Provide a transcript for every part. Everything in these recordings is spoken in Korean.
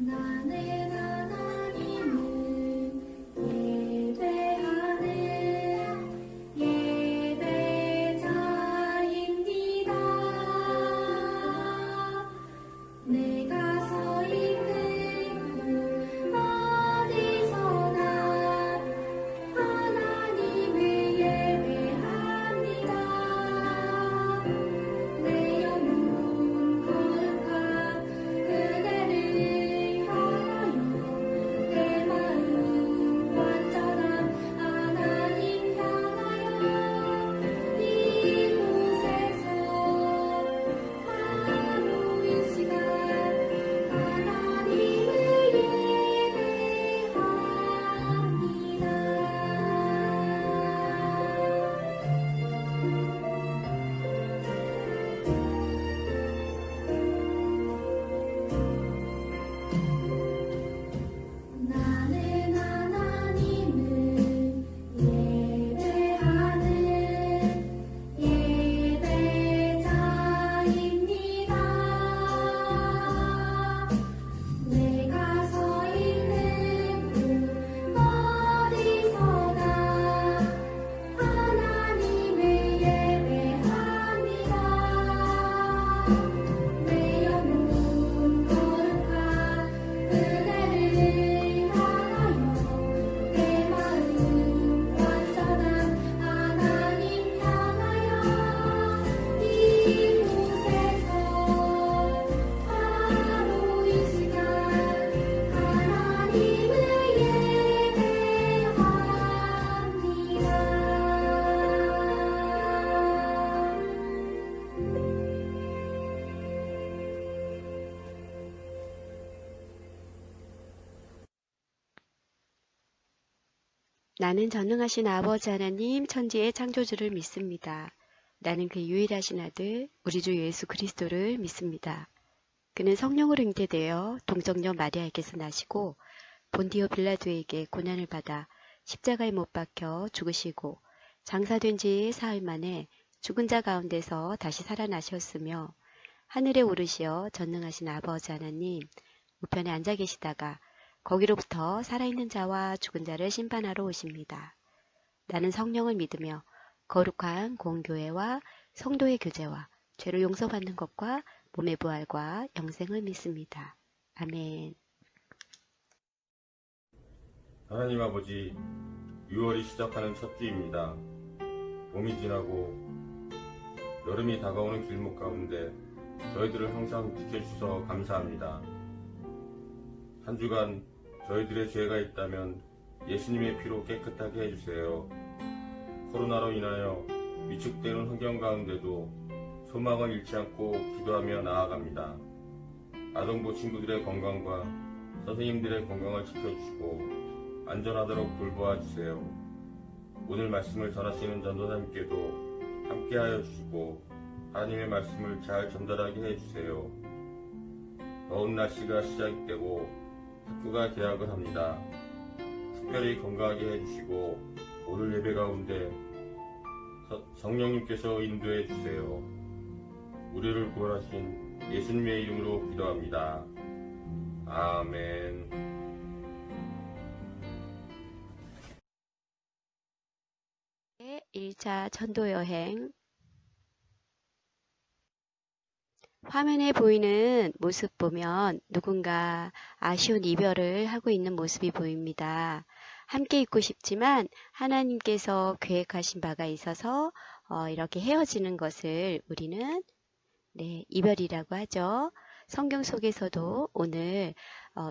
나는 하나님을 예배하는 예배자입니다. 내가 서 있는 곳 어디서나 하나님을 예배합니다. 내 영혼 거룩한 그대를 향하여 내 마음 완전한 하나님 향하여 이곳에서 하루 이 시간 하나님을 예배합니다. 나는 하나님을 예배하는 예배자입니다. 내가 서 있는 곳 어디서나 하나님을 예배합니다. 내 영혼 거룩한 그대를 향하여 내 마음 완전한 하나님 향하여 이곳에서 하루 이 시간 하나님을 나는 전능하신 아버지 하나님 천지의 창조주를 믿습니다. 나는 그 유일하신 아들 우리 주 예수 그리스도를 믿습니다. 그는 성령으로 잉태되어 동정녀 마리아에게서 나시고 본디오 빌라도에게 고난을 받아 십자가에 못 박혀 죽으시고 장사된 지 사흘 만에 죽은 자 가운데서 다시 살아나셨으며 하늘에 오르시어 전능하신 아버지 하나님 우편에 앉아 계시다가 거기로부터 살아있는 자와 죽은 자를 심판하러 오십니다. 나는 성령을 믿으며 거룩한 공교회와 성도의 교제와 죄를 용서받는 것과 몸의 부활과 영생을 믿습니다. 아멘. 하나님 아버지, 6월이 시작하는 첫 주입니다. 봄이 지나고 여름이 다가오는 길목 가운데 저희들을 항상 지켜주셔서 감사합니다. 한 주간 저희들의 죄가 있다면 예수님의 피로 깨끗하게 해주세요. 코로나로 인하여 위축되는 환경 가운데도 소망을 잃지 않고 기도하며 나아갑니다. 아동부 친구들의 건강과 선생님들의 건강을 지켜주시고 안전하도록 돌보아 주세요. 오늘 말씀을 전하시는 전도사님께도 함께하여 주시고 하나님의 말씀을 잘 전달하게 해주세요. 더운 날씨가 시작되고 학교가 개학을 합니다. 특별히 건강하게 해주시고 오늘 예배 가운데 성령님께서 인도해 주세요. 우리를 구원하신 예수님의 이름으로 기도합니다. 아멘. 네, 1차 전도여행. 화면에 보이는 모습 보면 누군가 아쉬운 이별을 하고 있는 모습이 보입니다. 함께 있고 싶지만 하나님께서 계획하신 바가 있어서 이렇게 헤어지는 것을 우리는 이별이라고 하죠. 성경 속에서도 오늘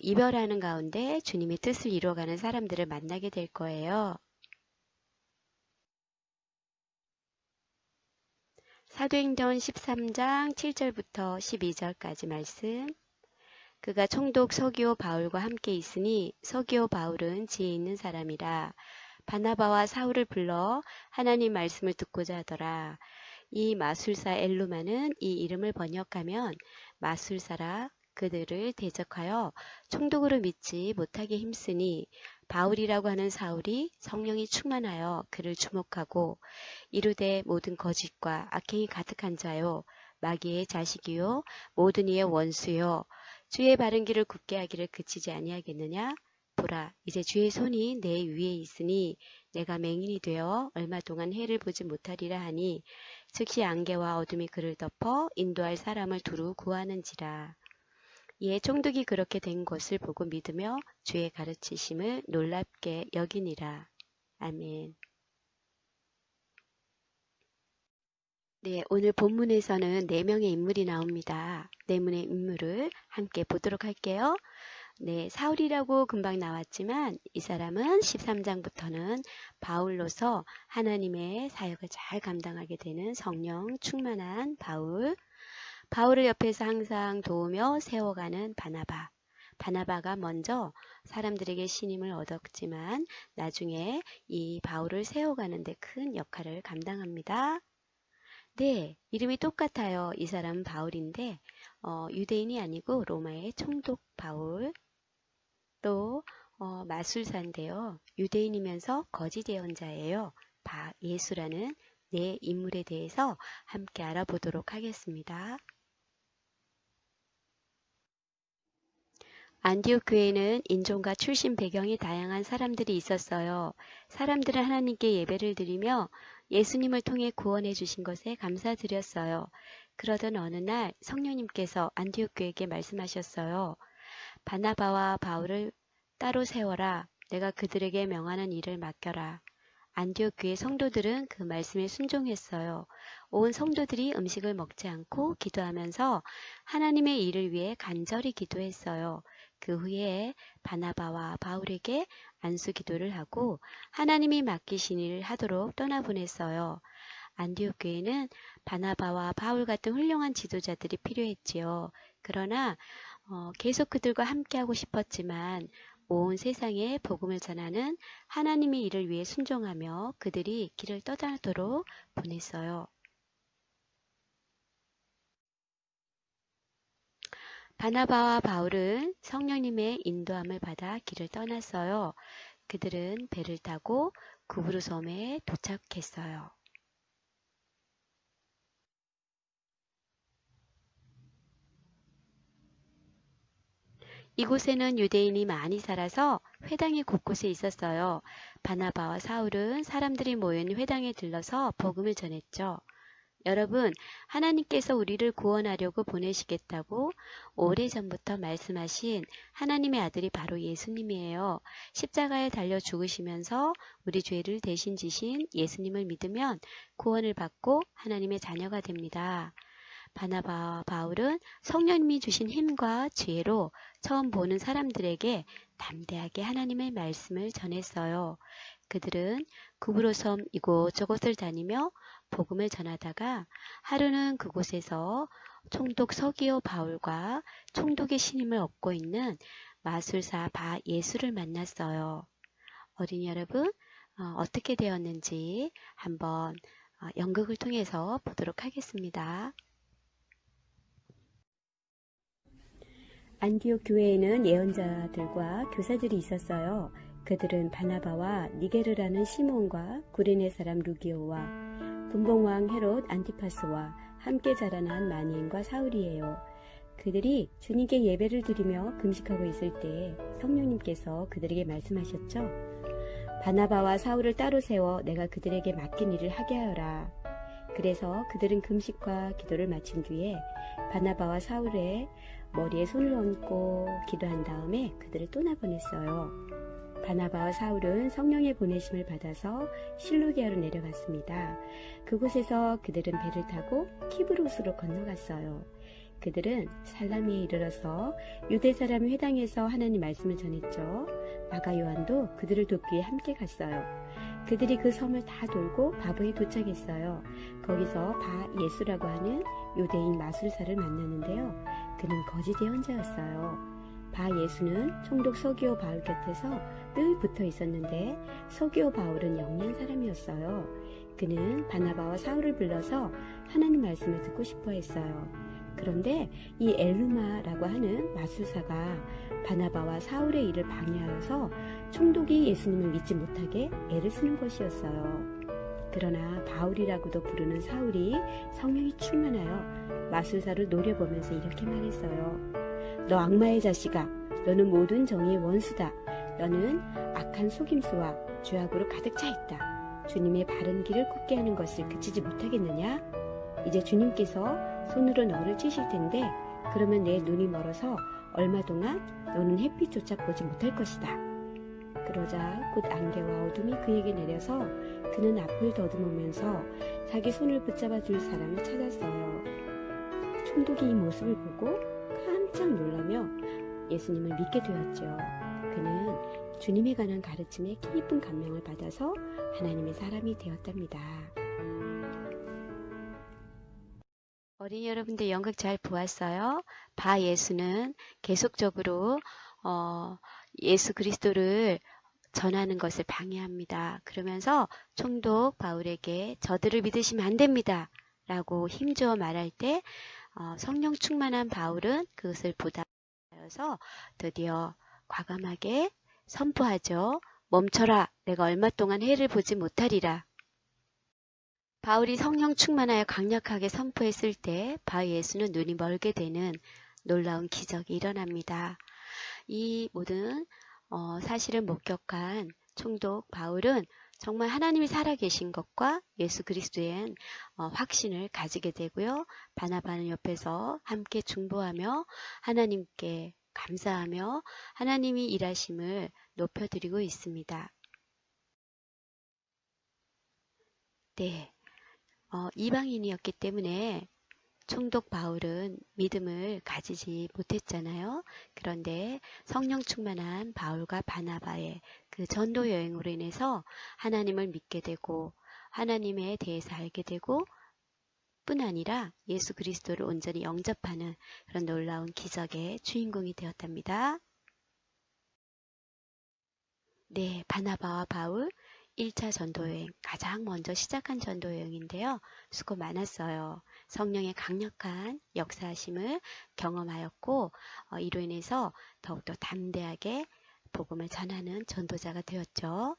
이별하는 가운데 주님의 뜻을 이루어가는 사람들을 만나게 될 거예요. 사도행전 13장 7절부터 12절까지 말씀. 그가 총독 서기오 바울과 함께 있으니 서기오 바울은 지혜 있는 사람이라 바나바와 사울을 불러 하나님 말씀을 듣고자 하더라. 이 마술사 엘루마는 이 이름을 번역하면 마술사라 그들을 대적하여 총독으로 믿지 못하게 힘쓰니 바울이라고 하는 사울이 성령이 충만하여 그를 주목하고 이르되 모든 거짓과 악행이 가득한 자요 마귀의 자식이요 모든 이의 원수요 주의 바른 길을 굳게 하기를 그치지 아니하겠느냐? 보라, 이제 주의 손이 내 위에 있으니 내가 맹인이 되어 얼마 동안 해를 보지 못하리라 하니 즉시 안개와 어둠이 그를 덮어 인도할 사람을 두루 구하는지라. 이에 총독이 그렇게 된 것을 보고 믿으며 주의 가르치심을 놀랍게 여기니라. 아멘. 네, 오늘 본문에서는 4명의 인물이 나옵니다. 4명의 인물을 함께 보도록 할게요. 네, 사울이라고 금방 나왔지만 이 사람은 13장부터는 바울로서 하나님의 사역을 잘 감당하게 되는 성령 충만한 바울. 바울을 옆에서 항상 도우며 세워가는 바나바. 바나바가 먼저 사람들에게 신임을 얻었지만 나중에 이 바울을 세워가는 데 큰 역할을 감당합니다. 네, 이름이 똑같아요. 이 사람은 바울인데 유대인이 아니고 로마의 총독 바울. 또 마술사인데요. 유대인이면서 거짓 예언자예요. 예수라는 네 인물에 대해서 함께 알아보도록 하겠습니다. 안디옥 교회는 인종과 출신 배경이 다양한 사람들이 있었어요. 사람들은 하나님께 예배를 드리며 예수님을 통해 구원해 주신 것에 감사드렸어요. 그러던 어느 날 성령님께서 안디옥 교회에게 말씀하셨어요. 바나바와 바울을 따로 세워라. 내가 그들에게 명하는 일을 맡겨라. 안디옥 교회 성도들은 그 말씀에 순종했어요. 온 성도들이 음식을 먹지 않고 기도하면서 하나님의 일을 위해 간절히 기도했어요. 그 후에 바나바와 바울에게 안수 기도를 하고 하나님이 맡기신 일을 하도록 떠나보냈어요. 안디옥 교회는 바나바와 바울 같은 훌륭한 지도자들이 필요했지요. 그러나 계속 그들과 함께하고 싶었지만 온 세상에 복음을 전하는 하나님의 일을 위해 순종하며 그들이 길을 떠나도록 보냈어요. 바나바와 바울은 성령님의 인도함을 받아 길을 떠났어요. 그들은 배를 타고 구브로 섬에 도착했어요. 이곳에는 유대인이 많이 살아서 회당이 곳곳에 있었어요. 바나바와 사울은 사람들이 모인 회당에 들러서 복음을 전했죠. 여러분, 하나님께서 우리를 구원하려고 보내시겠다고 오래전부터 말씀하신 하나님의 아들이 바로 예수님이에요. 십자가에 달려 죽으시면서 우리 죄를 대신 지신 예수님을 믿으면 구원을 받고 하나님의 자녀가 됩니다. 바나바와 바울은 성령님이 주신 힘과 지혜로 처음 보는 사람들에게 담대하게 하나님의 말씀을 전했어요. 그들은 구브로 섬 이곳저곳을 다니며 복음을 전하다가 하루는 그곳에서 총독 서기오 바울과 총독의 신임을 얻고 있는 마술사 예수를 만났어요. 어린이 여러분, 어떻게 되었는지 한번 연극을 통해서 보도록 하겠습니다. 안디옥 교회에는 예언자들과 교사들이 있었어요. 그들은 바나바와 니게르라는 시몬과 구레네 사람 루기오와 분봉왕 헤롯 안티파스와 함께 자라난 마니인과 사울이에요. 그들이 주님께 예배를 드리며 금식하고 있을 때 성령님께서 그들에게 말씀하셨죠. 바나바와 사울을 따로 세워 내가 그들에게 맡긴 일을 하게 하여라. 그래서 그들은 금식과 기도를 마친 뒤에 바나바와 사울의 머리에 손을 얹고 기도한 다음에 그들을 떠나보냈어요. 바나바와 사울은 성령의 보내심을 받아서 실루기아로 내려갔습니다. 그곳에서 그들은 배를 타고 키브로스로 건너갔어요. 그들은 살라미에 이르러서 유대 사람 회당에서 하나님 말씀을 전했죠. 마가 요한도 그들을 돕기 위해 함께 갔어요. 그들이 그 섬을 다 돌고 바보에 도착했어요. 거기서 예수라고 하는 유대인 마술사를 만나는데요. 그는 거짓 예언자였어요. 예수는 총독 서기오 바울 곁에서 늘 붙어 있었는데 서기오 바울은 영리한 사람이었어요. 그는 바나바와 사울을 불러서 하나님 말씀을 듣고 싶어 했어요. 그런데 이 엘루마라고 하는 마술사가 바나바와 사울의 일을 방해하여서 총독이 예수님을 믿지 못하게 애를 쓰는 것이었어요. 그러나 바울이라고도 부르는 사울이 성령이 충만하여 마술사를 노려보면서 이렇게 말했어요. 너 악마의 자식아, 너는 모든 정의의 원수다. 너는 악한 속임수와 죄악으로 가득 차 있다. 주님의 바른 길을 굽게 하는 것을 그치지 못하겠느냐? 이제 주님께서 손으로 너를 치실 텐데 그러면 내 눈이 멀어서 얼마 동안 너는 햇빛조차 보지 못할 것이다. 그러자 곧 안개와 어둠이 그에게 내려서 그는 앞을 더듬으면서 자기 손을 붙잡아 줄 사람을 찾았어요. 총독이 이 모습을 보고 깜짝 놀라며 예수님을 믿게 되었죠. 그는 주님에 관한 가르침에 깊은 감명을 받아서 하나님의 사람이 되었답니다. 어린이 여러분들 연극 잘 보았어요? 바 예수는 계속적으로 예수 그리스도를 전하는 것을 방해합니다. 그러면서 총독 바울에게 저들을 믿으시면 안 됩니다. 라고 힘주어 말할 때 성령 충만한 바울은 그것을 보다하여서 드디어 과감하게 선포하죠. 멈춰라. 내가 얼마 동안 해를 보지 못하리라. 바울이 성령 충만하여 강력하게 선포했을 때 바 예수는 눈이 멀게 되는 놀라운 기적이 일어납니다. 이 모든 사실을 목격한 총독 바울은 정말 하나님이 살아계신 것과 예수 그리스도에 확신을 가지게 되고요. 바나바는 옆에서 함께 중보하며 하나님께 감사하며 하나님이 일하심을 높여드리고 있습니다. 네, 이방인이었기 때문에 총독 바울은 믿음을 가지지 못했잖아요. 그런데 성령 충만한 바울과 바나바의 그 전도 여행으로 인해서 하나님을 믿게 되고 하나님에 대해서 알게 되고 뿐 아니라 예수 그리스도를 온전히 영접하는 그런 놀라운 기적의 주인공이 되었답니다. 네, 바나바와 바울 1차 전도여행, 가장 먼저 시작한 전도여행인데요. 수고 많았어요. 성령의 강력한 역사하심을 경험하였고 이로 인해서 더욱더 담대하게 복음을 전하는 전도자가 되었죠.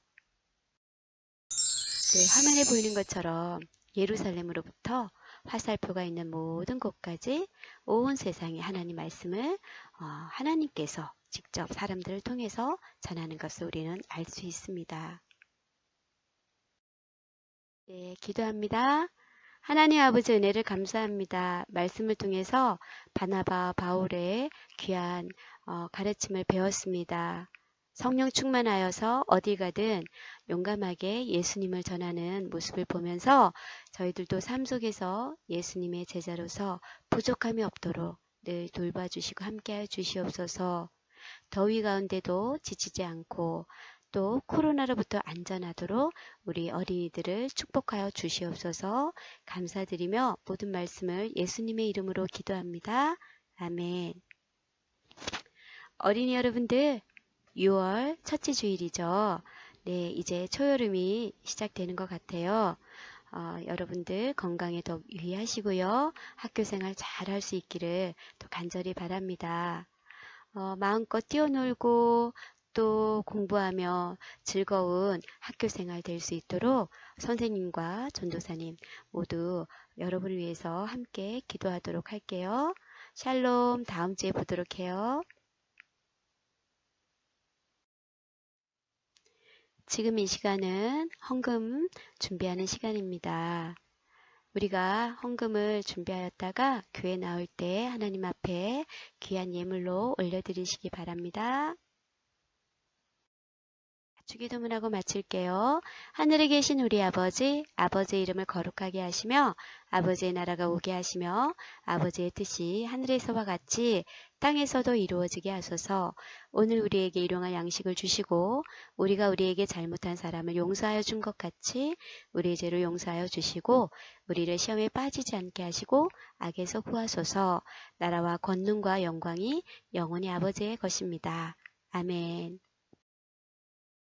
네, 화면에 보이는 것처럼 예루살렘으로부터 화살표가 있는 모든 곳까지 온 세상에 하나님 말씀을 하나님께서 직접 사람들을 통해서 전하는 것을 우리는 알 수 있습니다. 네, 기도합니다. 하나님 아버지 은혜를 감사합니다. 말씀을 통해서 바나바 바울의 귀한 가르침을 배웠습니다. 성령 충만하여서 어디 가든 용감하게 예수님을 전하는 모습을 보면서 저희들도 삶 속에서 예수님의 제자로서 부족함이 없도록 늘 돌봐주시고 함께하여 주시옵소서. 더위 가운데도 지치지 않고 또 코로나로부터 안전하도록 우리 어린이들을 축복하여 주시옵소서. 감사드리며 모든 말씀을 예수님의 이름으로 기도합니다. 아멘. 어린이 여러분들 6월 첫째 주일이죠. 네, 이제 초여름이 시작되는 것 같아요. 여러분들 건강에 더욱 유의하시고요. 학교생활 잘 할 수 있기를 또 간절히 바랍니다. 마음껏 뛰어놀고 또 공부하며 즐거운 학교생활 될 수 있도록 선생님과 전도사님 모두 여러분을 위해서 함께 기도하도록 할게요. 샬롬, 다음 주에 보도록 해요. 지금 이 시간은 헌금 준비하는 시간입니다. 우리가 헌금을 준비하였다가 교회 나올 때 하나님 앞에 귀한 예물로 올려드리시기 바랍니다. 주기도문 하고 마칠게요. 하늘에 계신 우리 아버지, 아버지의 이름을 거룩하게 하시며 아버지의 나라가 오게 하시며 아버지의 뜻이 하늘에서와 같이 땅에서도 이루어지게 하소서. 오늘 우리에게 일용할 양식을 주시고 우리가 우리에게 잘못한 사람을 용서하여 준 것 같이 우리의 죄를 용서하여 주시고 우리를 시험에 빠지지 않게 하시고 악에서 구하소서. 나라와 권능과 영광이 영원히 아버지의 것입니다. 아멘.